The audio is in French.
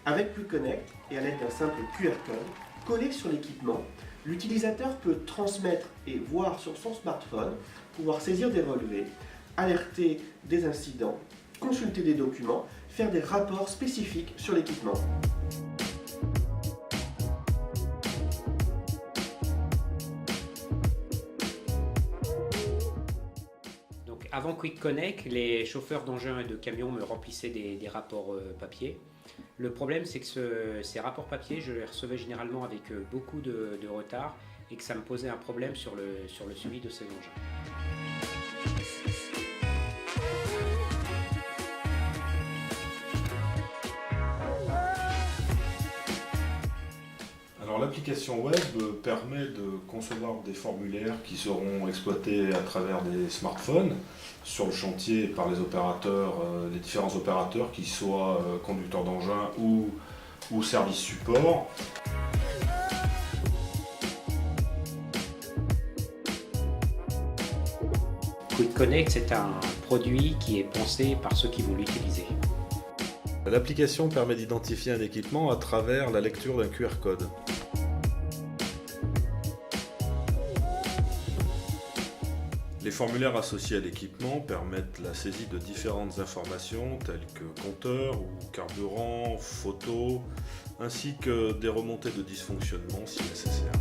Avec QuickConnect et à l'aide d'un simple QR code collé sur l'équipement, l'utilisateur peut transmettre et voir sur son smartphone, pouvoir saisir des relevés, alerter des incidents, consulter des documents, faire des rapports spécifiques sur l'équipement. Donc, avant QuickConnect, les chauffeurs d'engins et de camions me remplissaient des rapports papier. Le problème, c'est que ces rapports papier, je les recevais généralement avec beaucoup de retard et que ça me posait un problème sur le suivi de ces engins. Alors l'application web permet de concevoir des formulaires qui seront exploités à travers des smartphones sur le chantier par les opérateurs, les différents opérateurs, qui soient conducteurs d'engins ou service support. QuickConnect, c'est un produit qui est pensé par ceux qui vont l'utiliser. L'application permet d'identifier un équipement à travers la lecture d'un QR code. Les formulaires associés à l'équipement permettent la saisie de différentes informations telles que compteur ou carburant, photos, ainsi que des remontées de dysfonctionnement si nécessaire.